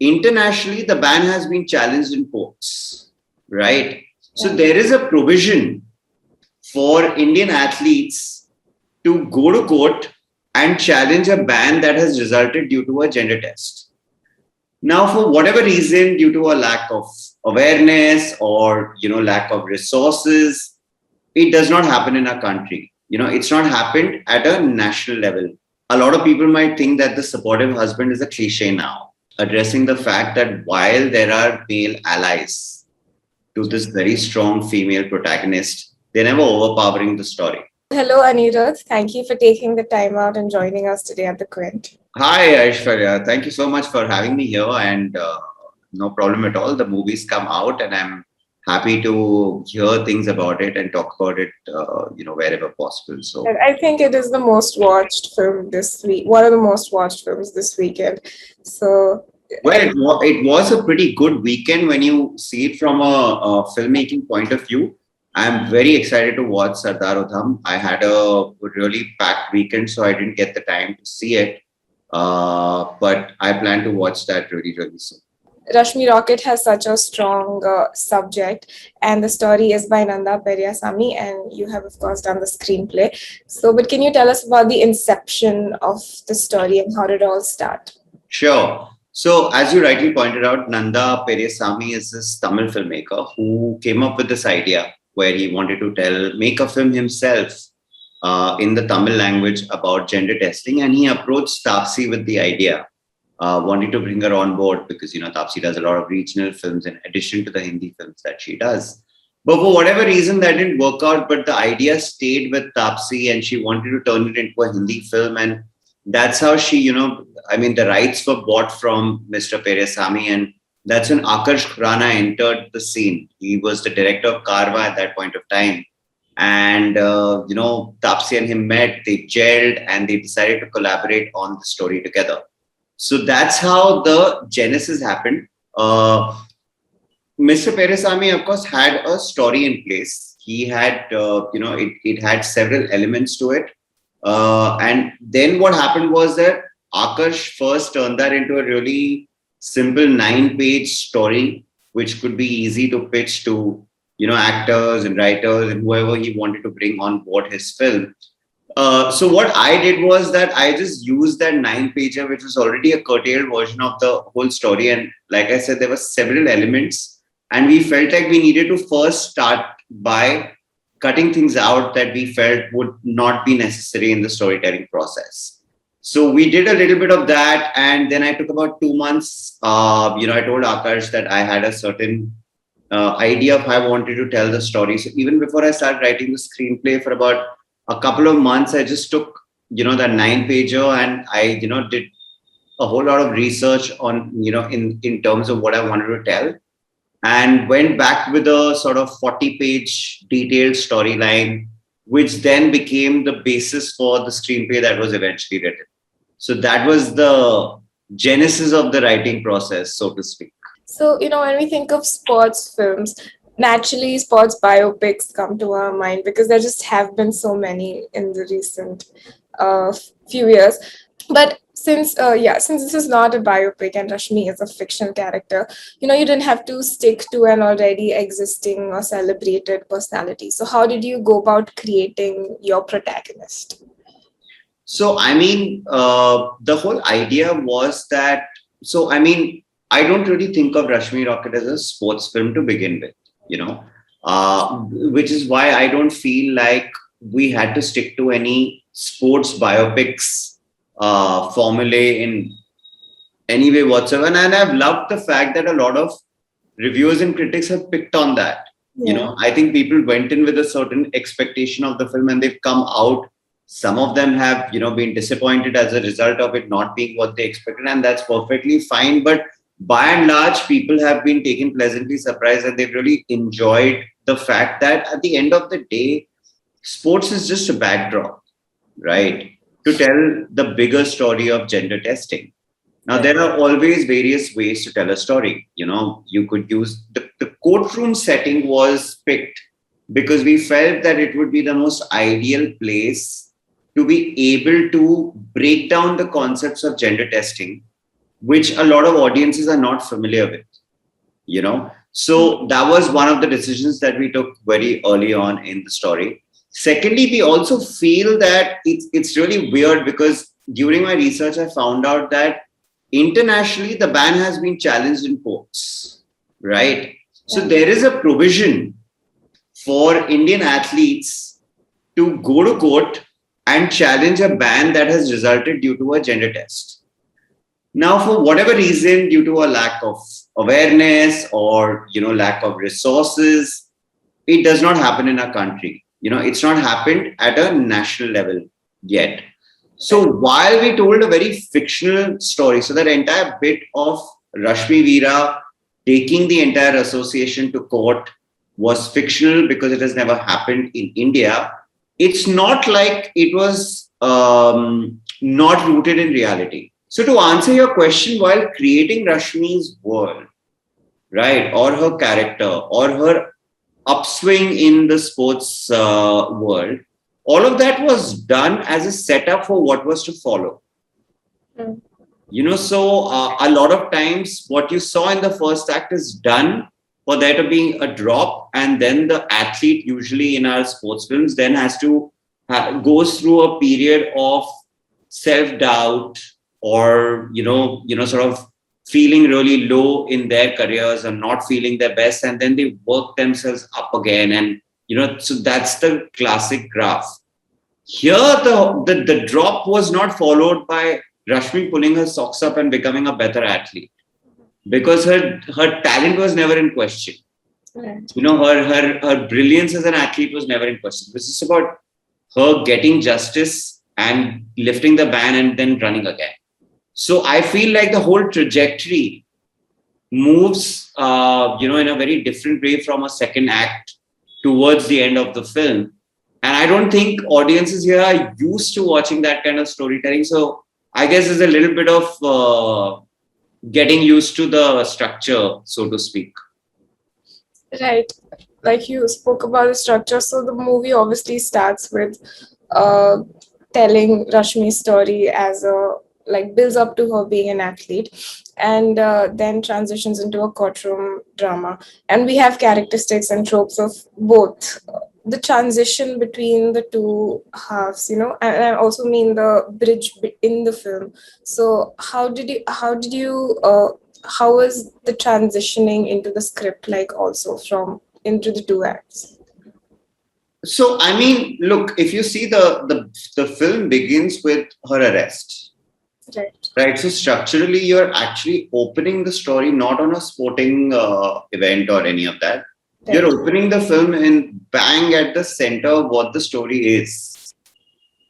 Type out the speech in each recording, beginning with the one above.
internationally, the ban has been challenged in courts, right? So there is a provision for Indian athletes to go to court and challenge a ban that has resulted due to a gender test. Now, for whatever reason, due to a lack of awareness or lack of resources, it does not happen in our country. It's not happened at a national level. A lot of people might think that the supportive husband is a cliche now, addressing the fact that while there are male allies to this very strong female protagonist, they're never overpowering the story. Hello, Aniruddha. Thank you for taking the time out and joining us today at the Quint. Hi, Aishwarya. Thank you so much for having me here, and no problem at all. The movies come out, and I'm happy to hear things about it and talk about it, wherever possible. So, And I think it is the most watched film this week, one of the most watched films this weekend. So, well, it was a pretty good weekend when you see it from a filmmaking point of view. I'm very excited to watch Sardar Udham. I had a really packed weekend, so I didn't get the time to see it. But I plan to watch that really, really soon. Rashmi Rocket has such a strong subject, and the story is by Nanda Periasamy, and you have, of course, done the screenplay. So, but can you tell us about the inception of the story and how did it all start? Sure. So, as you rightly pointed out, Nanda Periasamy is this Tamil filmmaker who came up with this idea where he wanted to make a film himself in the Tamil language about gender testing, and he approached Taapsee with the idea. Wanted to bring her on board because Taapsee does a lot of regional films in addition to the Hindi films that she does. But for whatever reason, that didn't work out. But the idea stayed with Taapsee, and she wanted to turn it into a Hindi film, and that's how she, the rights were bought from Mr. Periasamy, and that's when Akarsh Khurana entered the scene. He was the director of Karwa at that point of time. And, Taapsee and him met, they gelled, and they decided to collaborate on the story together. So that's how the genesis happened. Mr. Periasamy, of course, had a story in place. He had, it had several elements to it. And then what happened was that Akarsh first turned that into a really simple 9-page story, which could be easy to pitch to, actors and writers and whoever he wanted to bring on board his film. So what I did was that I just used that 9-pager, which was already a curtailed version of the whole story. And like I said, there were several elements, and we felt like we needed to first start by cutting things out that we felt would not be necessary in the storytelling process. So we did a little bit of that, and then I took about 2 months. I told Akash that I had a certain idea of how I wanted to tell the story. So even before I started writing the screenplay for about a couple of months, I just took, that 9-pager, and I, did a whole lot of research on, in terms of what I wanted to tell, and went back with a sort of 40-page detailed storyline, which then became the basis for the screenplay that was eventually written. So that was the genesis of the writing process, so to speak. So, when we think of sports films, naturally sports biopics come to our mind because there just have been so many in the recent few years. But since this is not a biopic and Rashmi is a fictional character, you didn't have to stick to an already existing or celebrated personality. So how did you go about creating your protagonist? So, the whole idea was that, I don't really think of Rashmi Rocket as a sports film to begin with, which is why I don't feel like we had to stick to any sports biopics formulae in any way whatsoever. And I've loved the fact that a lot of reviewers and critics have picked on that. I think people went in with a certain expectation of the film, and they've come out. Some of them have, been disappointed as a result of it not being what they expected, and that's perfectly fine. But by and large, people have been taken pleasantly surprised, and they've really enjoyed the fact that at the end of the day, sports is just a backdrop, right, to tell the bigger story of gender testing. Now, there are always various ways to tell a story. You could use the courtroom setting was picked because we felt that it would be the most ideal place to be able to break down the concepts of gender testing which a lot of audiences are not familiar with, you know. So that was one of the decisions that we took very early on in the story. Secondly, we also feel that it's really weird because during my research, I found out that internationally the ban has been challenged in courts, right? So there is a provision for Indian athletes to go to court and challenge a ban that has resulted due to a gender test. Now, for whatever reason, due to a lack of awareness or lack of resources, it does not happen in our country. It's not happened at a national level yet. So while we told a very fictional story, so that entire bit of Rashmi Veera taking the entire association to court was fictional because it has never happened in India. It's not like it was not rooted in reality. So to answer your question, while creating Rashmi's world, right, or her character, or her upswing in the sports world, all of that was done as a setup for what was to follow. So a lot of times what you saw in the first act is done for there to be a drop, and then the athlete, usually in our sports films, then has to goes through a period of self-doubt, or sort of feeling really low in their careers and not feeling their best, and then they work themselves up again, and so that's the classic graph. Here the drop was not followed by Rashmi pulling her socks up and becoming a better athlete, because her talent was never in question. Right. Her brilliance as an athlete was never in question. This is about her getting justice and lifting the ban and then running again. So I feel like the whole trajectory moves, in a very different way from a second act towards the end of the film. And I don't think audiences here are used to watching that kind of storytelling. So I guess there's a little bit of getting used to the structure, so to speak. Right. Like you spoke about the structure. So the movie obviously starts with telling Rashmi's story as builds up to her being an athlete, and then transitions into a courtroom drama. And we have characteristics and tropes of both. The transition between the two halves, and I also mean the bridge in the film. So how was the transitioning into the script like, also from into the two acts? So I mean, look, if you see the film begins with her arrest. Right. So structurally, you're actually opening the story not on a sporting event or any of that. Right. You're opening the film in bang at the center of what the story is.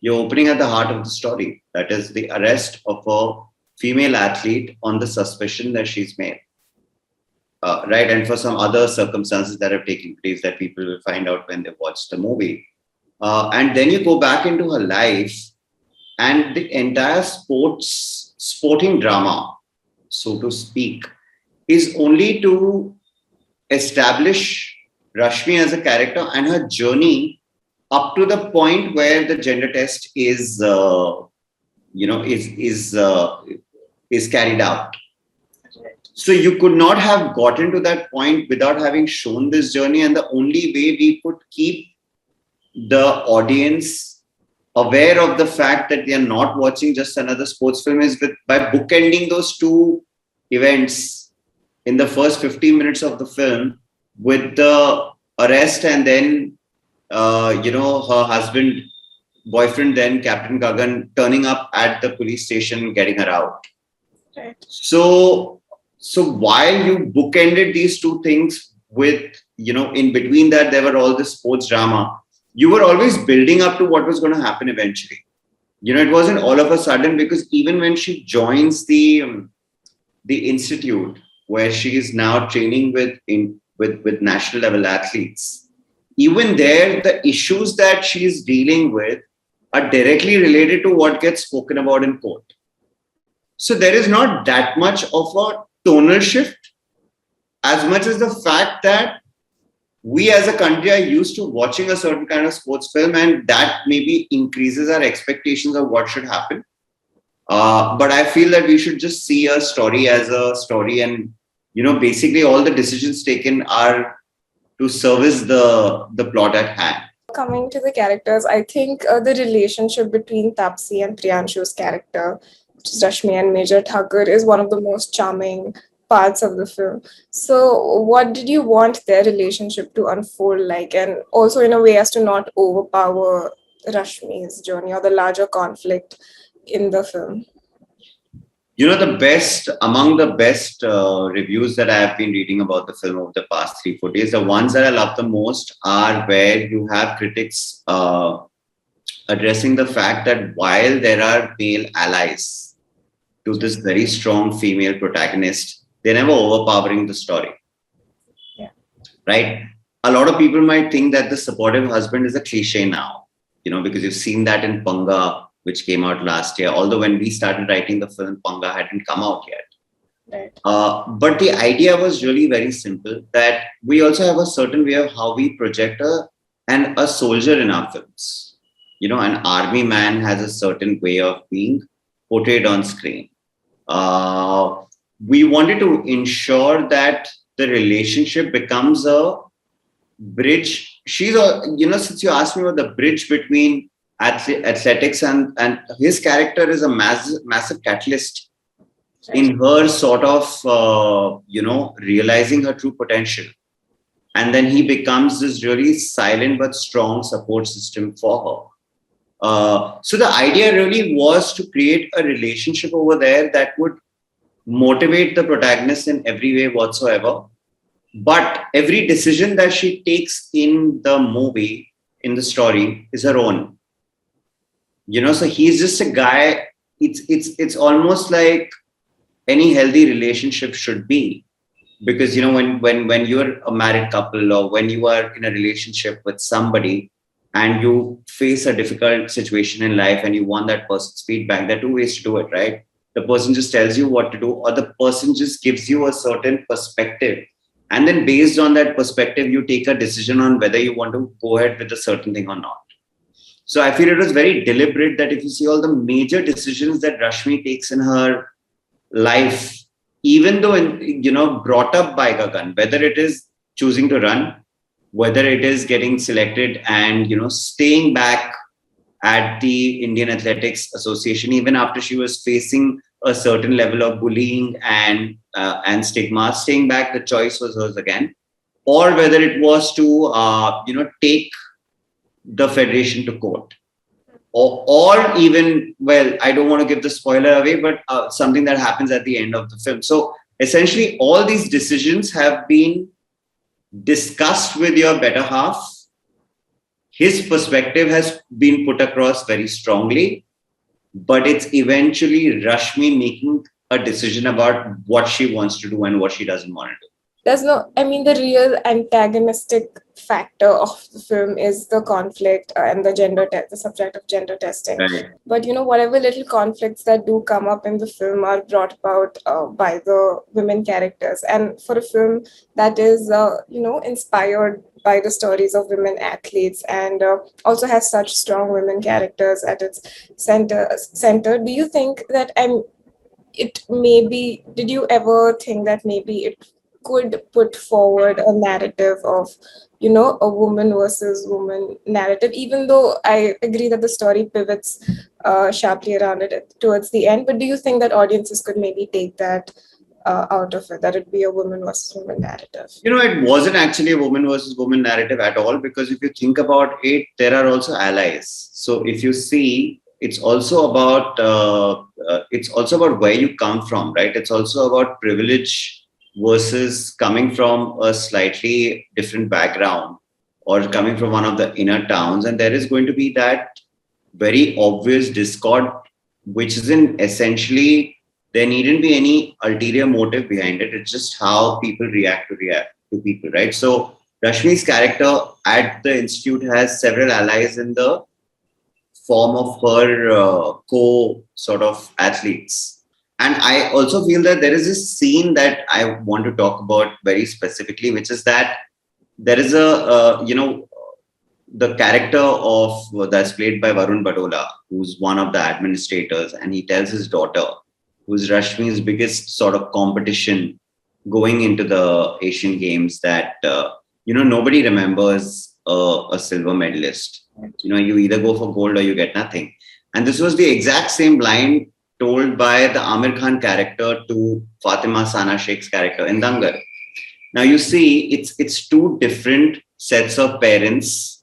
You're opening at the heart of the story. That is the arrest of a female athlete on the suspicion that she's made. Right. And for some other circumstances that have taken place that people will find out when they watch the movie. And then you go back into her life. And the entire sporting drama, so to speak, is only to establish Rashmi as a character and her journey up to the point where the gender test is carried out. So you could not have gotten to that point without having shown this journey. And the only way we could keep the audience aware of the fact that they are not watching just another sports film is by bookending those two events in the first 15 minutes of the film with the arrest, and then her boyfriend then Captain Gagan turning up at the police station, getting her out. Right. So while you bookended these two things with, in between that there were all the sports drama, you were always building up to what was going to happen eventually. It wasn't all of a sudden, because even when she joins the institute where she is now training with national level athletes, even there, the issues that she is dealing with are directly related to what gets spoken about in court. So there is not that much of a tonal shift, as much as the fact that we as a country are used to watching a certain kind of sports film, and that maybe increases our expectations of what should happen. But I feel that we should just see a story as a story, and basically all the decisions taken are to service the plot at hand. Coming to the characters, I think the relationship between Tapsi and Priyanshu's character, which is Rashmi and Major Thakur, is one of the most charming parts of the film. So, what did you want their relationship to unfold like, and also in a way as to not overpower Rashmi's journey or the larger conflict in the film? The best among the best reviews that I have been reading about the film over the past 3-4 days, the ones that I love the most are where you have critics addressing the fact that while there are male allies to this very strong female protagonist, they're never overpowering the story. Yeah. Right? A lot of people might think that the supportive husband is a cliche now, because you've seen that in Panga, which came out last year. Although when we started writing the film, Panga hadn't come out yet. Right. But the idea was really very simple, that we also have a certain way of how we project a soldier in our films. An army man has a certain way of being portrayed on screen. We wanted to ensure that the relationship becomes a bridge. Since you asked me about the bridge between athletics and his character is a massive catalyst in her sort of realizing her true potential, and then he becomes this really silent but strong support system for her. So the idea really was to create a relationship over there that would motivate the protagonist in every way whatsoever, but every decision that she takes in the movie, in the story, is her own. So he's just a guy. It's almost like any healthy relationship should be, because when you're a married couple, or when you are in a relationship with somebody and you face a difficult situation in life and you want that person's feedback, there are two ways to do it, right? The person just tells you what to do, or the person just gives you a certain perspective, and then based on that perspective you take a decision on whether you want to go ahead with a certain thing or not. So I feel it was very deliberate that if you see all the major decisions that Rashmi takes in her life, even though brought up by Gagan, whether it is choosing to run, whether it is getting selected and staying back at the Indian Athletics Association, even after she was facing a certain level of bullying and stigma, staying back, the choice was hers again. Or whether it was to take the federation to court, or even, well, I don't want to give the spoiler away, but something that happens at the end of the film. So essentially all these decisions have been discussed with your better half. His perspective has been put across very strongly, but it's eventually Rashmi making a decision about what she wants to do and what she doesn't want to do. The real antagonistic factor of the film is the conflict and the subject of gender testing. Right. But whatever little conflicts that do come up in the film are brought about by the women characters. And for a film that is, inspired by the stories of women athletes and also has such strong women characters at its center, do you think that did you ever think that maybe it could put forward a narrative of, a woman versus woman narrative, even though I agree that the story pivots sharply around it towards the end? But do you think that audiences could maybe take that out of it, that it'd be a woman versus woman narrative? It wasn't actually a woman versus woman narrative at all, because if you think about it, there are also allies. So if you see, it's also about where you come from, right? It's also about privilege versus coming from a slightly different background or coming from one of the inner towns. And there is going to be that very obvious discord, which isn't essentially, there needn't be any ulterior motive behind it. It's just how people react to people, right? So Rashmi's character at the institute has several allies in the form of her sort of athletes. And I also feel that there is this scene that I want to talk about very specifically, which is that there is the character of that's played by Varun Badola, who's one of the administrators, and he tells his daughter, who's Rashmi's biggest sort of competition going into the Asian Games, that nobody remembers a silver medalist. You either go for gold or you get nothing. And this was the exact same line told by the Amir Khan character to Fatima Sana Sheikh's character in Dangal. Now you see, it's two different sets of parents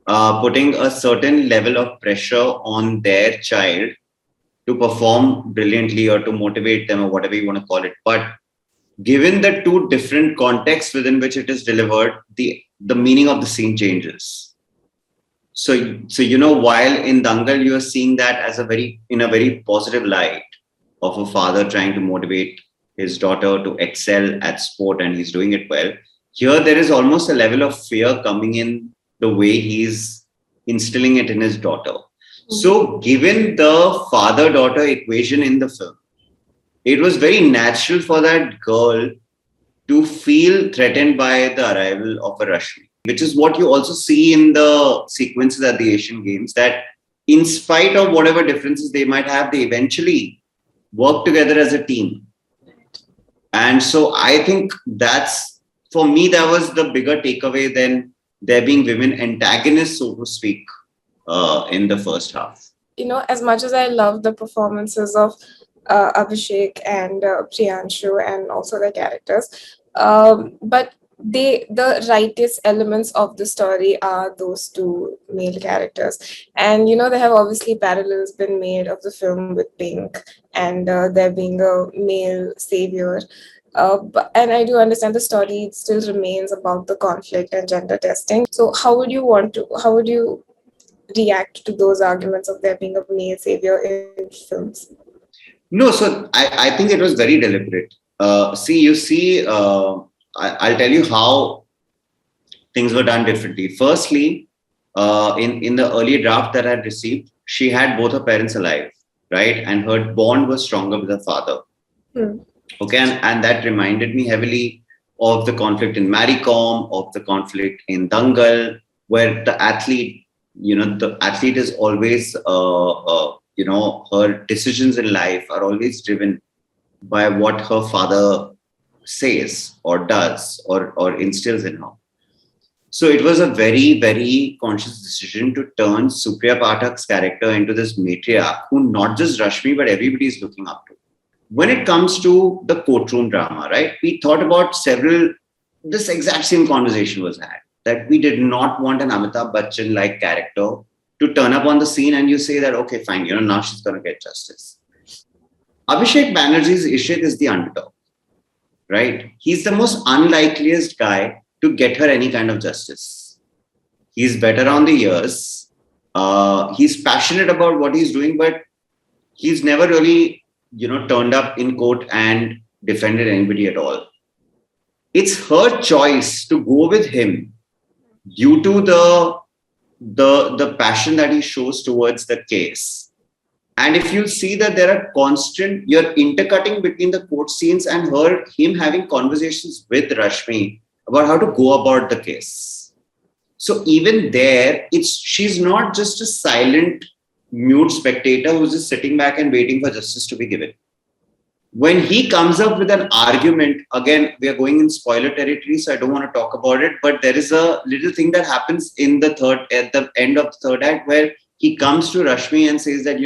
putting a certain level of pressure on their child to perform brilliantly or to motivate them or whatever you want to call it. But given the two different contexts within which it is delivered, the meaning of the scene changes. So while in Dangal you are seeing that as in a very positive light of a father trying to motivate his daughter to excel at sport, and he's doing it well. Here there is almost a level of fear coming in the way he's instilling it in his daughter. So given the father-daughter equation in the film, it was very natural for that girl to feel threatened by the arrival of a Rashmi, which is what you also see in the sequences at the Asian Games, that in spite of whatever differences they might have, they eventually work together as a team. And so I think for me, that was the bigger takeaway than there being women antagonists, so to speak, in the first half. As much as I love the performances of Abhishek and Priyanshu and also their characters, but the rightest elements of the story are those two male characters. And there have obviously parallels been made of the film with Pink and there being a male savior. And I do understand the story still remains about the conflict and gender testing. So how would you react to those arguments of there being a male savior in films? No, so I think it was very deliberate. I'll tell you how things were done differently. Firstly, in the early draft that I had received, she had both her parents alive, right? And her bond was stronger with her father. Okay, and that reminded me heavily of the conflict in Maricom, of the conflict in Dangal, where the athlete is always, her decisions in life are always driven by what her father says or does or instills in her. So it was a very, very conscious decision to turn Supriya Pathak's character into this matriarch who not just Rashmi, but everybody is looking up to. When it comes to the courtroom drama, right, we thought about this exact same conversation was had, that we did not want an Amitabh Bachchan-like character to turn up on the scene and you say that, okay, fine, now she's going to get justice. Abhishek Banerjee's Ishit is the underdog, right? He's the most unlikeliest guy to get her any kind of justice. He's better on the years. He's passionate about what he's doing, but he's never really, turned up in court and defended anybody at all. It's her choice to go with him due to the passion that he shows towards the case. And if you see that there are you're intercutting between the court scenes and him having conversations with Rashmi about how to go about the case. So even there, she's not just a silent, mute spectator who's just sitting back and waiting for justice to be given. When he comes up with an argument, again, we are going in spoiler territory, so I don't want to talk about it, but there is a little thing that happens at the end of the third act where he comes to Rashmi and says that,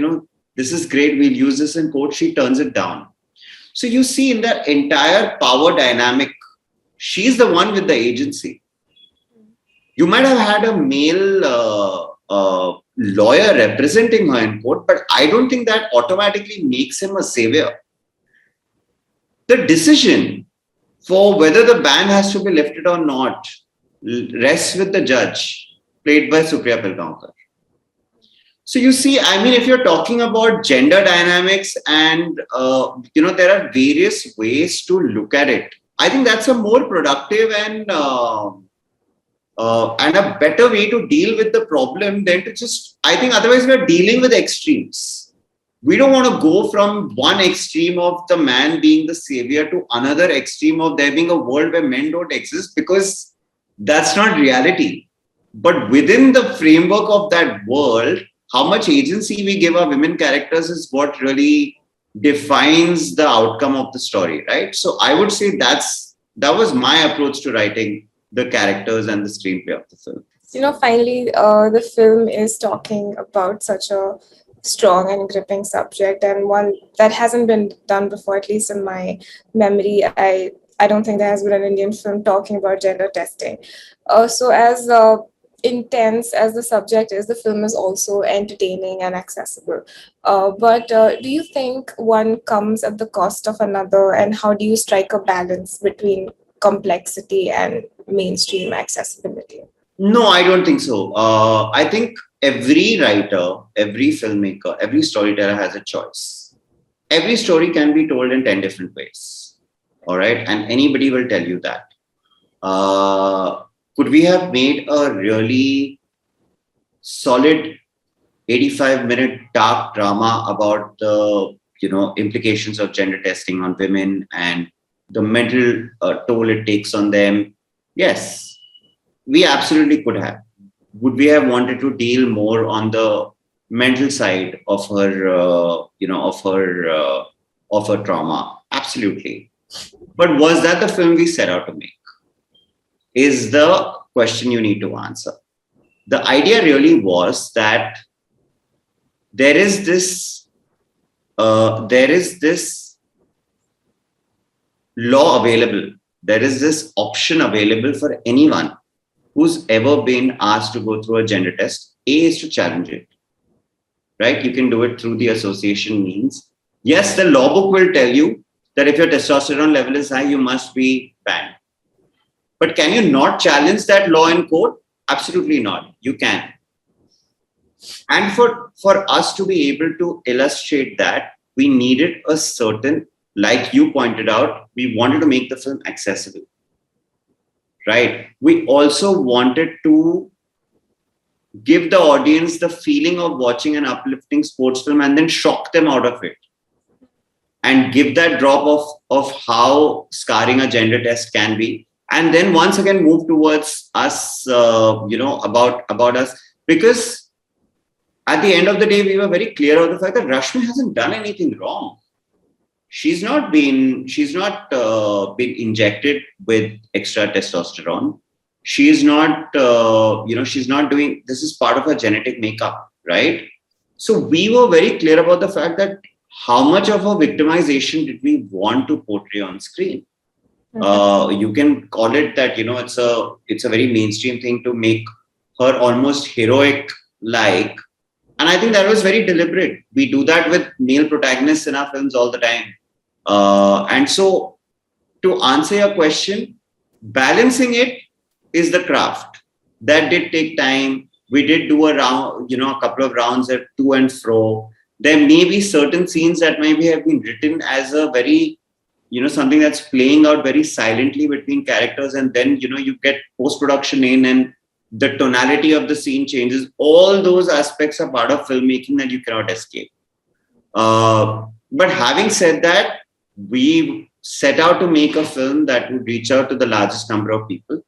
this is great, we'll use this in court. She turns it down. So you see in the entire power dynamic, she's the one with the agency. You might have had a male lawyer representing her in court, but I don't think that automatically makes him a savior. The decision for whether the ban has to be lifted or not rests with the judge, played by Supriya Pilgaonkar. So you see, if you're talking about gender dynamics and, there are various ways to look at it. I think that's a more productive and a better way to deal with the problem than to I think otherwise we're dealing with extremes. We don't want to go from one extreme of the man being the savior to another extreme of there being a world where men don't exist, because that's not reality. But within the framework of that world, how much agency we give our women characters is what really defines the outcome of the story, right? So I would say that was my approach to writing the characters and the screenplay of the film. Finally, the film is talking about such a strong and gripping subject, and one that hasn't been done before, at least in my memory. I don't think there has been an Indian film talking about gender testing. So, as intense as the subject is, the film is also entertaining and accessible. But do you think one comes at the cost of another, and how do you strike a balance between complexity and mainstream accessibility? No, I don't think so. I think every writer, every filmmaker, every storyteller has a choice. Every story can be told in 10 different ways. All right. And anybody will tell you that. Could we have made a really solid 85-minute dark drama about the implications of gender testing on women and the mental toll it takes on them? Yes, we absolutely could have. Would we have wanted to deal more on the mental side of her, of her trauma? Absolutely. But was that the film we set out to make? Is the question you need to answer. The idea really was that there is this law available. There is this option available for anyone who's ever been asked to go through a gender test. A is to challenge it, right? You can do it through the association means. Yes, the law book will tell you that if your testosterone level is high, you must be banned. But can you not challenge that law in court? Absolutely not. You can. And for us to be able to illustrate that, we needed a certain, like you pointed out, we wanted to make the film accessible. Right. We also wanted to give the audience the feeling of watching an uplifting sports film and then shock them out of it. And give that drop of how scarring a gender test can be. And then once again move towards us, about us. Because at the end of the day, we were very clear of the fact that Rashmi hasn't done anything wrong. She's not been injected with extra testosterone. She's not, she's not doing, this is part of her genetic makeup, right? So we were very clear about the fact that how much of a victimization did we want to portray on screen? You can call it that, it's a very mainstream thing to make her almost heroic like. And I think that was very deliberate. We do that with male protagonists in our films all the time. And so to answer your question, balancing it is the craft. That did take time. We did do a round, a couple of rounds at to and fro. There may be certain scenes that maybe have been written as a very, something that's playing out very silently between characters. And then, you get post-production in and the tonality of the scene changes. All those aspects are part of filmmaking that you cannot escape. But having said that, we set out to make a film that would reach out to the largest number of people.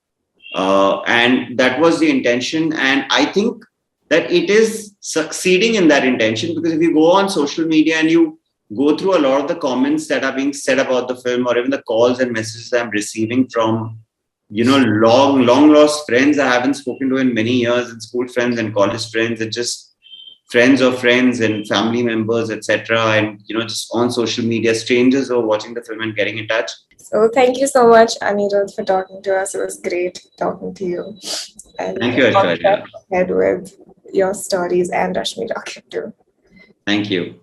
And that was the intention. And I think that it is succeeding in that intention, because if you go on social media and you go through a lot of the comments that are being said about the film, or even the calls and messages I'm receiving from, long lost friends I haven't spoken to in many years, and school friends and college friends, and just friends of friends and family members, etc. And, just on social media, strangers who are watching the film and getting in touch. So thank you so much, Aniruddha, for talking to us. It was great talking to you. And thank you, Aishwarya. Ahead with your stories and Rashmi Rocket too. Thank you.